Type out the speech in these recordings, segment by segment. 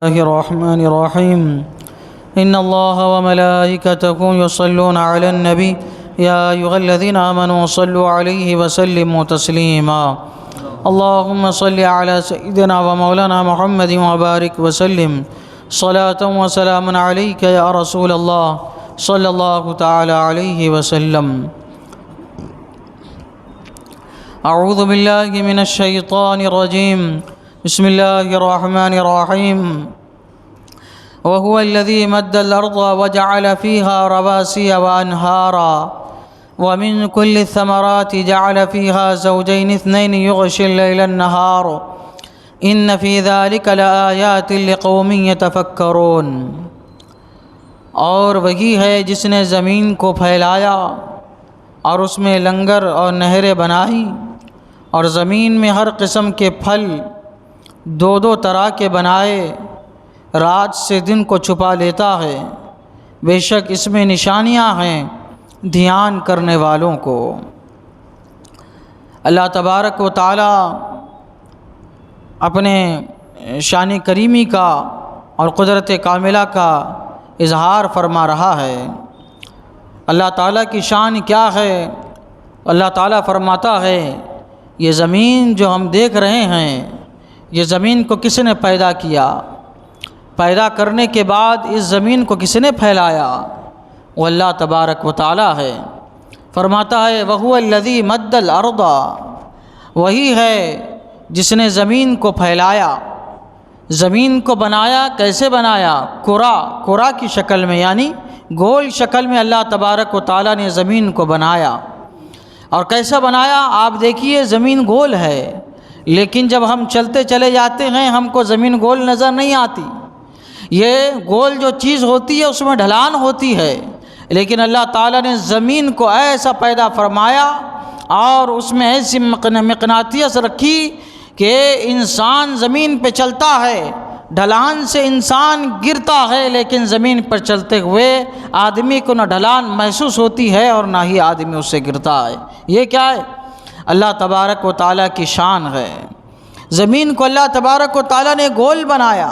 الله الرحمن الرحيم إن الله وملائكته يصلون على النبي يا أيها الذين آمنوا صلوا عليه وسلموا تسليما اللهم صل على سيدنا ومولانا محمد وبارك وسلم صلاة وسلام عليك يا رسول الله صلى الله تعالى عليه وسلم. أعوذ بالله من الشيطان الرجيم بسم الله الرحمن الرحيم وهو الذي مد الأرض وجعل فيها رواسي وأنهارا ومن كل الثمرات جعل فيها زوجين اثنين يغشي الليل النهار إن في ذلك لآيات لقوم يتفكرون. اور وہی ہے جس نے زمین کو پھیلایا اور اس میں لنگر اور نہریں بنائی اور زمین میں ہر قسم کے پھل دو دو طرح کے بنائے، رات سے دن کو چھپا لیتا ہے، بے شک اس میں نشانیاں ہیں دھیان کرنے والوں کو. اللہ تبارک و تعالی اپنے شان کریمی کا اور قدرت کاملہ کا اظہار فرما رہا ہے. اللہ تعالیٰ کی شان کیا ہے؟ اللہ تعالیٰ فرماتا ہے یہ زمین جو ہم دیکھ رہے ہیں، یہ زمین کو کس نے پیدا کیا؟ پیدا کرنے کے بعد اس زمین کو کس نے پھیلایا؟ وہ اللہ تبارک و تعالی ہے. فرماتا ہے وَهُوَ الَّذِي مَدَّ الْأَرْضَ، وہی ہے جس نے زمین کو پھیلایا، زمین کو بنایا. کیسے بنایا؟ کرا کی شکل میں، یعنی گول شکل میں اللہ تبارک و تعالی نے زمین کو بنایا. اور کیسا بنایا؟ آپ دیکھیے زمین گول ہے، لیکن جب ہم چلتے چلے جاتے ہیں ہم کو زمین گول نظر نہیں آتی. یہ گول جو چیز ہوتی ہے اس میں ڈھلان ہوتی ہے، لیکن اللہ تعالیٰ نے زمین کو ایسا پیدا فرمایا اور اس میں ایسی مقناطیس رکھی کہ انسان زمین پہ چلتا ہے، ڈھلان سے انسان گرتا ہے، لیکن زمین پر چلتے ہوئے آدمی کو نہ ڈھلان محسوس ہوتی ہے اور نہ ہی آدمی اس سے گرتا ہے. یہ کیا ہے؟ اللہ تبارک و تعالیٰ کی شان ہے. زمین کو اللہ تبارک و تعالیٰ نے گول بنایا.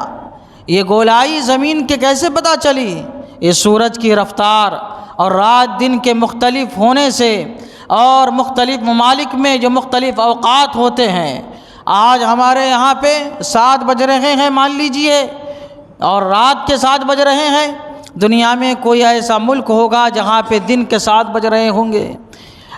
یہ گولائی زمین کے کیسے پتہ چلی؟ یہ سورج کی رفتار اور رات دن کے مختلف ہونے سے اور مختلف ممالک میں جو مختلف اوقات ہوتے ہیں. آج ہمارے یہاں پہ 7 بج رہے ہیں مان لیجئے، اور رات کے 7 بج رہے ہیں. دنیا میں کوئی ایسا ملک ہوگا جہاں پہ دن کے 7 بج رہے ہوں گے.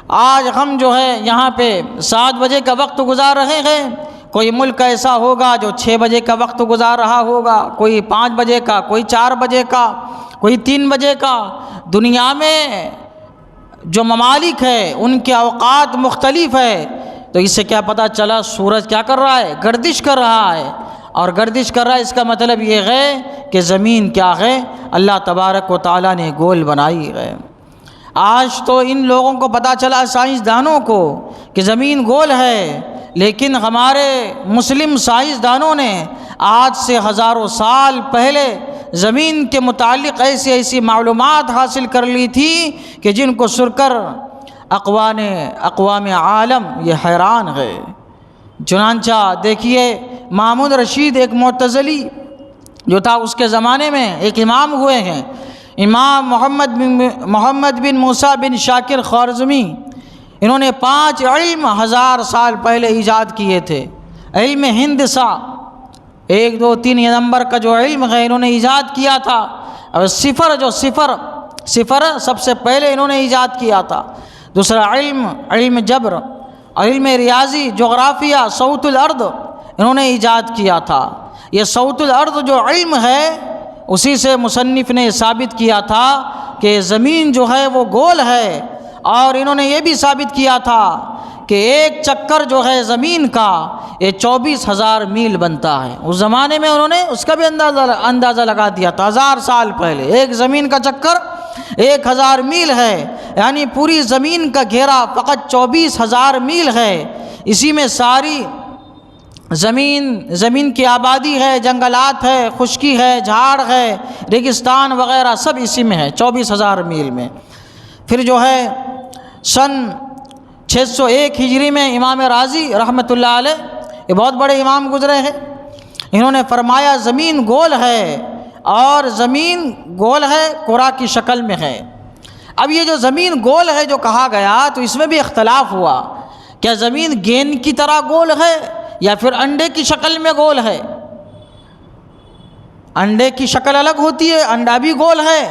آج ہم جو ہے یہاں پہ 7 بجے کا وقت گزار رہے ہیں، کوئی ملک ایسا ہوگا جو 6 بجے کا وقت گزار رہا ہوگا، کوئی 5 بجے کا، کوئی 4 بجے کا، کوئی 3 بجے کا. دنیا میں جو ممالک ہیں ان کے اوقات مختلف ہے. تو اس سے کیا پتہ چلا؟ سورج کیا کر رہا ہے؟ گردش کر رہا ہے. اور گردش کر رہا ہے اس کا مطلب یہ ہے کہ زمین کیا ہے؟ اللہ تبارک و تعالیٰ نے گول بنائی ہے. آج تو ان لوگوں کو پتہ چلا، سائنسدانوں کو، کہ زمین گول ہے، لیکن ہمارے مسلم سائنسدانوں نے آج سے ہزاروں سال پہلے زمین کے متعلق ایسی معلومات حاصل کر لی تھی کہ جن کو سن کر اقوام عالم یہ حیران ہے. چنانچہ دیکھیے مامون رشید ایک معتزلی جو تھا، اس کے زمانے میں ایک امام ہوئے ہیں، امام محمد بن موسیٰ بن شاکر خوارزمی. انہوں نے 5 علم 1000 سال پہلے ایجاد کیے تھے. علم ہندسہ 1 2 3 یہ نمبر کا جو علم ہے انہوں نے ایجاد کیا تھا. اور صفر سب سے پہلے انہوں نے ایجاد کیا تھا. دوسرا علم جبر، علم ریاضی، جغرافیہ، صوت الارض انہوں نے ایجاد کیا تھا. یہ صوت الارض جو علم ہے اسی سے مصنف نے ثابت کیا تھا کہ زمین جو ہے وہ گول ہے. اور انہوں نے یہ بھی ثابت کیا تھا کہ ایک چکر جو ہے زمین کا یہ 24,000 میل بنتا ہے. اس زمانے میں انہوں نے اس کا بھی اندازہ لگا دیا تھا 1000 سال پہلے. ایک زمین کا چکر 1000 میل ہے، یعنی پوری زمین کا گھیرا فقط 24,000 میل ہے. اسی میں ساری زمین کی آبادی ہے، جنگلات ہے، خشکی ہے، جھاڑ ہے، ریگستان وغیرہ سب اسی میں ہے 24,000 میل میں. پھر جو ہے سن 601 ہجری میں امام رازی رحمۃ اللہ علیہ، یہ بہت بڑے امام گزرے ہیں، انہوں نے فرمایا زمین گول ہے اور زمین گول ہے کرہ کی شکل میں ہے۔ اب یہ جو زمین گول ہے جو کہا گیا تو اس میں بھی اختلاف ہوا، کیا زمین گیند کی طرح گول ہے یا پھر انڈے کی شکل میں گول ہے؟ انڈے کی شکل الگ ہوتی ہے، انڈا بھی گول ہے،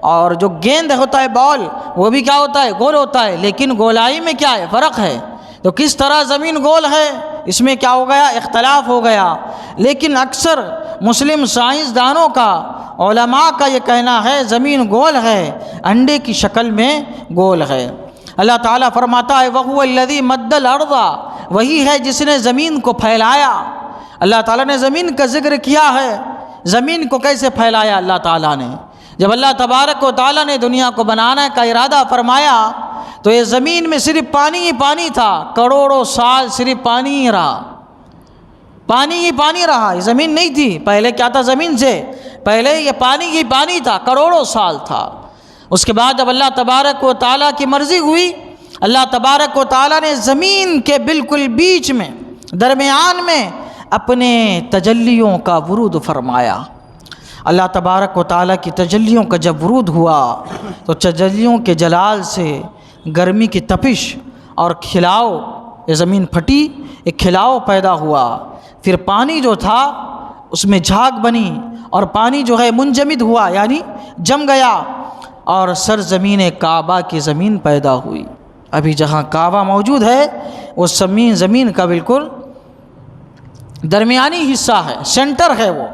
اور جو گیند ہوتا ہے بال وہ بھی کیا ہوتا ہے؟ گول ہوتا ہے، لیکن گولائی میں کیا ہے؟ فرق ہے۔ تو کس طرح زمین گول ہے اس میں کیا ہو گیا؟ اختلاف ہو گیا۔ لیکن اکثر مسلم سائنسدانوں کا، علماء کا یہ کہنا ہے زمین گول ہے، انڈے کی شکل میں گول ہے۔ اللہ تعالیٰ فرماتا ہے وَهُوَ الَّذِي مَدَّ الْأَرْضَ، وہی ہے جس نے زمین کو پھیلایا۔ اللہ تعالیٰ نے زمین کا ذکر کیا ہے، زمین کو کیسے پھیلایا اللہ تعالیٰ نے؟ جب اللہ تبارک و تعالیٰ نے دنیا کو بنانے کا ارادہ فرمایا تو یہ زمین میں صرف پانی ہی پانی تھا، کروڑوں سال صرف پانی ہی رہا، پانی ہی پانی رہا، یہ زمین نہیں تھی۔ پہلے کیا تھا؟ زمین سے پہلے یہ پانی ہی پانی تھا، کروڑوں سال تھا۔ اس کے بعد جب اللہ تبارک و تعالیٰ کی مرضی ہوئی، اللہ تبارک و تعالیٰ نے زمین کے بالکل بیچ میں، درمیان میں اپنے تجلیوں کا ورود فرمایا۔ اللہ تبارک و تعالیٰ کی تجلیوں کا جب ورود ہوا تو تجلیوں کے جلال سے گرمی کی تپش اور کھلاؤ، یہ زمین پھٹی، ایک کھلاؤ پیدا ہوا، پھر پانی جو تھا اس میں جھاگ بنی اور پانی جو ہے منجمد ہوا، یعنی جم گیا، اور سرزمین کعبہ کی زمین پیدا ہوئی۔ ابھی جہاں کعبہ موجود ہے وہ زمین کا بالکل درمیانی حصہ ہے، سینٹر ہے وہ،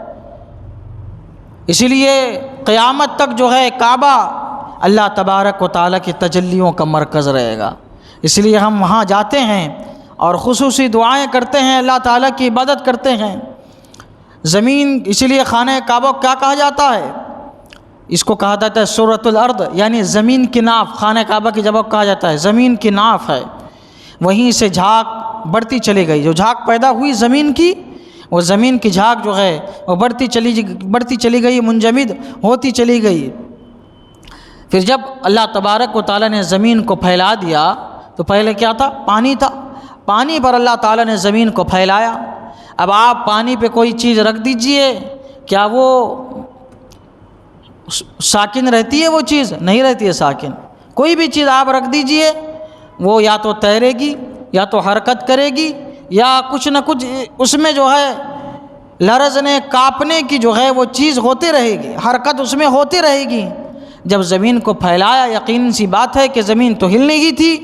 اسی لیے قیامت تک جو ہے کعبہ اللہ تبارک و تعالیٰ کی تجلیوں کا مرکز رہے گا۔ اس لیے ہم وہاں جاتے ہیں اور خصوصی دعائیں کرتے ہیں، اللہ تعالیٰ کی عبادت کرتے ہیں۔ زمین، اسی لیے خانہ کعبہ کو کیا کہا جاتا ہے؟ اس کو کہا جاتا ہے سورۃ الارض، یعنی زمین کی ناف۔ خانہ کعبہ کی جگہ کو کہا جاتا ہے زمین کی ناف ہے۔ وہیں سے جھاگ بڑھتی چلی گئی، جو جھاگ پیدا ہوئی زمین کی، وہ زمین کی جھاگ جو ہے وہ بڑھتی چلی گئی، منجمد ہوتی چلی گئی۔ پھر جب اللہ تبارک و تعالیٰ نے زمین کو پھیلا دیا تو پہلے کیا تھا؟ پانی تھا، پانی پر اللہ تعالیٰ نے زمین کو پھیلایا۔ اب آپ پانی پہ کوئی چیز رکھ دیجئے، کیا وہ ساکن رہتی ہے؟ وہ چیز نہیں رہتی ہے ساکن۔ کوئی بھی چیز آپ رکھ دیجئے، وہ یا تو تیرے گی یا تو حرکت کرے گی یا کچھ نہ کچھ اس میں جو ہے لرزنے کانپنے کی جو ہے وہ چیز ہوتی رہے گی، حرکت اس میں ہوتی رہے گی۔ جب زمین کو پھیلایا، یقین سی بات ہے کہ زمین تو ہل نہیں تھی،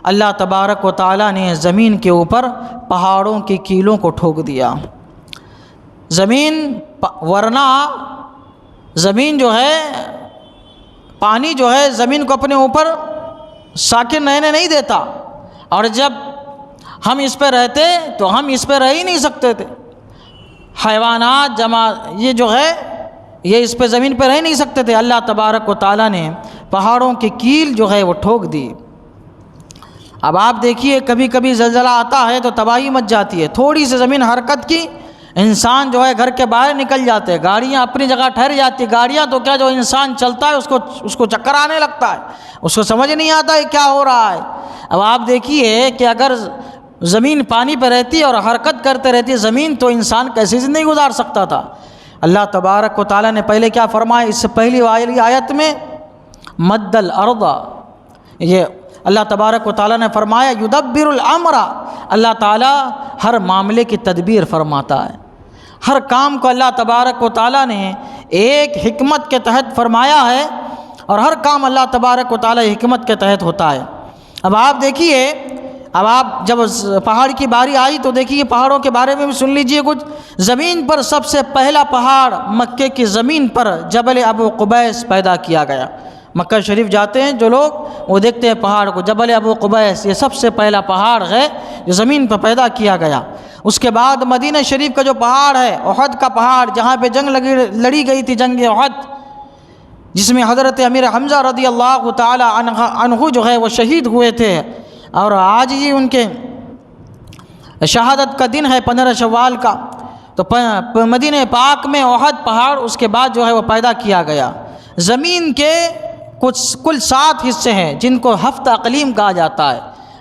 اللہ تبارک و تعالیٰ نے زمین کے اوپر پہاڑوں کی کیلوں کو ٹھوک دیا۔ زمین، ورنہ زمین جو ہے، پانی جو ہے زمین کو اپنے اوپر ساکن رہنے نہیں دیتا، اور جب ہم اس پہ رہتے تو ہم اس پہ رہ ہی نہیں سکتے تھے۔ حیوانات یہ جو ہے یہ اس پہ زمین پہ رہ نہیں سکتے تھے۔ اللہ تبارک و تعالیٰ نے پہاڑوں کی کیل جو ہے وہ ٹھوک دی۔ اب آپ دیکھیے کبھی کبھی زلزلہ آتا ہے تو تباہی مچ جاتی ہے، تھوڑی سی زمین حرکت کی، انسان جو ہے گھر کے باہر نکل جاتے ہیں، گاڑیاں اپنی جگہ ٹھہر جاتی، گاڑیاں تو کیا جو انسان چلتا ہے اس کو چکر آنے لگتا ہے، اس کو سمجھ نہیں آتا ہے کیا ہو رہا ہے۔ اب آپ دیکھیے کہ اگر زمین پانی پہ رہتی اور حرکت کرتے رہتی زمین تو انسان کیسے زندگی گزار سکتا تھا؟ اللہ تبارک و تعالیٰ نے پہلے کیا فرمایا؟ اس سے پہلی والی آیت میں مد الارض، یہ اللہ تبارک و تعالیٰ نے فرمایا یدبر الامر، اللہ تعالیٰ ہر معاملے کی تدبیر فرماتا ہے، ہر کام کو اللہ تبارک و تعالیٰ نے ایک حکمت کے تحت فرمایا ہے، اور ہر کام اللہ تبارک و تعالیٰ حکمت کے تحت ہوتا ہے۔ اب آپ دیکھیے، اب آپ جب پہاڑ کی باری آئی تو دیکھیے پہاڑوں کے بارے میں بھی سن لیجئے کچھ۔ زمین پر سب سے پہلا پہاڑ مکے کی زمین پر جبل ابو قبیس پیدا کیا گیا۔ مکہ شریف جاتے ہیں جو لوگ وہ دیکھتے ہیں پہاڑ کو، جبل ابو قبیس، یہ سب سے پہلا پہاڑ ہے جو زمین پر پیدا کیا گیا۔ اس کے بعد مدینہ شریف کا جو پہاڑ ہے، احد کا پہاڑ، جہاں پہ جنگ لڑی گئی تھی، جنگ احد، جس میں حضرت امیر حمزہ رضی اللہ تعالی عنہ جو ہے وہ شہید ہوئے تھے، اور آج ہی ان کے شہادت کا دن ہے 15 شوال کا۔ تو مدینہ پاک میں احد پہاڑ اس کے بعد جو ہے وہ پیدا کیا گیا۔ زمین کے کل 7 حصے ہیں جن کو ہفت اقلیم کہا جاتا ہے۔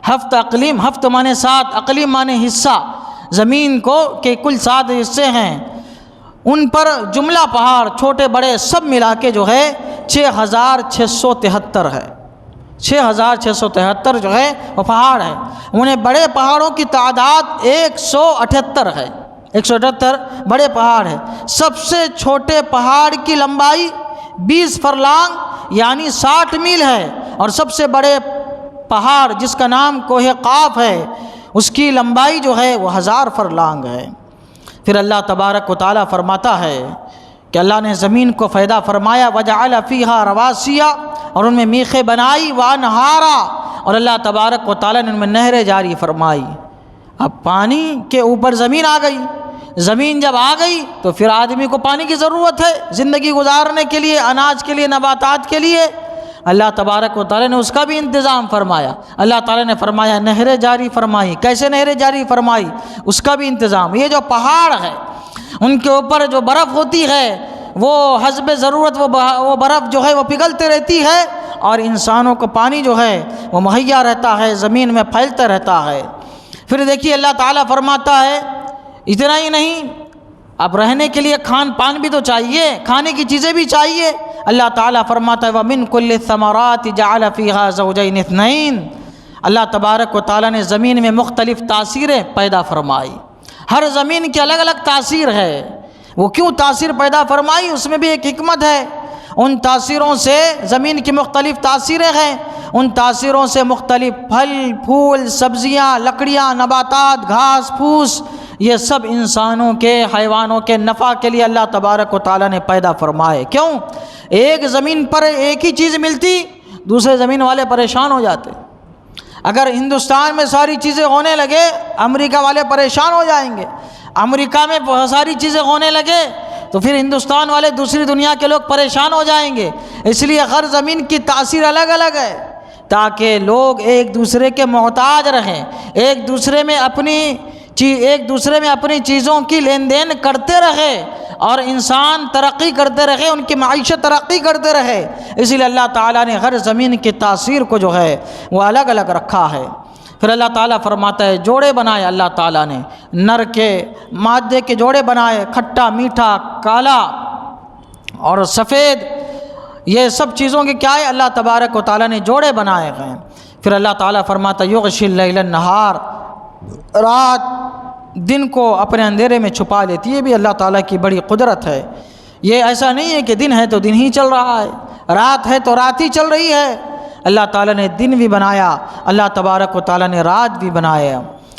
ہفت اقلیم، ہفت مانے 7، اقلیم مانے حصہ۔ زمین کو کے کل 7 حصے ہیں، ان پر جملہ پہاڑ چھوٹے بڑے سب ملا کے جو ہے 6673 ہے، 6673 جو ہے وہ پہاڑ ہے۔ انہیں بڑے پہاڑوں کی تعداد 178 ہے، 178 بڑے پہاڑ ہیں۔ سب سے چھوٹے پہاڑ کی لمبائی 20 فرلانگ یعنی 60 میل ہے، اور سب سے بڑے پہاڑ جس کا نام کوہ قاف ہے اس کی لمبائی جو ہے وہ 1000 فرلانگ ہے۔ پھر اللہ تبارک و تعالیٰ فرماتا ہے کہ اللہ نے زمین کو فیدا فرمایا، وجعل فیہا رواسیا، اور ان میں میخیں بنائی، وانہارا، اور اللہ تبارک و تعالیٰ نے ان میں نہریں جاری فرمائی۔ اب پانی کے اوپر زمین آ گئی، زمین جب آ گئی تو پھر آدمی کو پانی کی ضرورت ہے زندگی گزارنے کے لیے، اناج کے لیے، نباتات کے لیے۔ اللہ تبارک و تعالیٰ نے اس کا بھی انتظام فرمایا۔ اللہ تعالیٰ نے فرمایا نہریں جاری فرمائی۔ کیسے نہریں جاری فرمائی؟ اس کا بھی انتظام۔ یہ جو پہاڑ ہے ان کے اوپر جو برف ہوتی ہے وہ حسب ضرورت وہ برف جو ہے وہ پگھلتے رہتی ہے، اور انسانوں کو پانی جو ہے وہ مہیا رہتا ہے، زمین میں پھیلتا رہتا ہے۔ پھر دیکھیے اللہ تعالیٰ فرماتا ہے اتنا ہی نہیں، اب رہنے کے لیے کھان پان بھی تو چاہیے، کھانے کی چیزیں بھی چاہیے۔ اللہ تعالیٰ فرماتا ہے وَمِن كُلِّ الثَّمَرَاتِ جَعَلَ فِيهَا زَوْجَيْنِ اثْنَيْنِ۔ اللہ تبارک و تعالیٰ نے زمین میں مختلف تاثیریں پیدا فرمائی۔ ہر زمین کی الگ الگ تاثیر ہے۔ وہ کیوں تاثیر پیدا فرمائی؟ اس میں بھی ایک حکمت ہے۔ ان تاثیروں سے زمین کی مختلف تاثیریں ہیں، ان تاثیروں سے مختلف پھل پھول، سبزیاں، لکڑیاں، نباتات، گھاس پھوس، یہ سب انسانوں کے، حیوانوں کے نفع کے لیے اللہ تبارک و تعالیٰ نے پیدا فرمائے۔ کیوں؟ ایک زمین پر ایک ہی چیز ملتی، دوسرے زمین والے پریشان ہو جاتے۔ اگر ہندوستان میں ساری چیزیں ہونے لگے امریکہ والے پریشان ہو جائیں گے، امریکہ میں بہت ساری چیزیں ہونے لگے تو پھر ہندوستان والے، دوسری دنیا کے لوگ پریشان ہو جائیں گے۔ اس لیے ہر زمین کی تاثیر الگ الگ ہے تاکہ لوگ ایک دوسرے کے محتاج رہیں، ایک دوسرے میں اپنی چیزوں کی لین دین کرتے رہے، اور انسان ترقی کرتے رہے، ان کی معیشت ترقی کرتے رہے۔ اسی لیے اللہ تعالیٰ نے ہر زمین کی تاثیر کو جو ہے وہ الگ الگ رکھا ہے۔ پھر اللہ تعالیٰ فرماتا ہے جوڑے بنائے اللہ تعالیٰ نے، نر کے مادے کے جوڑے بنائے، کھٹا میٹھا کالا اور سفید، یہ سب چیزوں کے کیا ہے؟ اللہ تبارک و تعالیٰ نے جوڑے بنائے ہیں۔ پھر اللہ تعالیٰ فرماتا ہے یغشی اللیل النہار، رات دن کو اپنے اندھیرے میں چھپا لیتی ہے۔ یہ بھی اللہ تعالیٰ کی بڑی قدرت ہے۔ یہ ایسا نہیں ہے کہ دن ہے تو دن ہی چل رہا ہے، رات ہے تو رات ہی چل رہی ہے۔ اللہ تعالیٰ نے دن بھی بنایا، اللہ تبارک و تعالیٰ نے رات بھی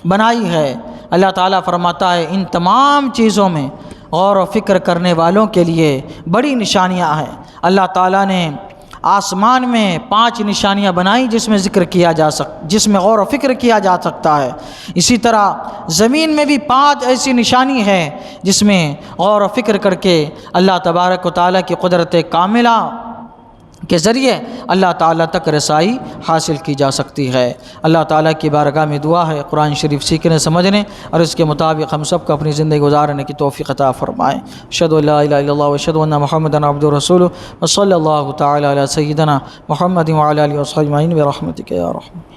بنائی ہے۔ اللہ تعالیٰ فرماتا ہے ان تمام چیزوں میں غور و فکر کرنے والوں کے لیے بڑی نشانیاں ہیں۔ اللہ تعالیٰ نے آسمان میں 5 نشانیاں بنائی جس میں غور و فکر کیا جا سکتا ہے۔ اسی طرح زمین میں بھی 5 ایسی نشانی ہے جس میں غور و فکر کر کے اللہ تبارک و تعالیٰ کی قدرت کاملہ کے ذریعے اللہ تعالیٰ تک رسائی حاصل کی جا سکتی ہے۔ اللہ تعالیٰ کی بارگاہ میں دعا ہے قرآن شریف سیکھنے سمجھنے اور اس کے مطابق ہم سب کو اپنی زندگی گزارنے کی توفیق عطا فرمائے۔ اشہد ان لا الہ الا اللہ و اشہد ان محمدا عبدہ ورسولہ وصلی اللہ تعالی علی سیدنا محمد وعلی آلہ وصحبہ اجمعین برحمتک یا رحمن۔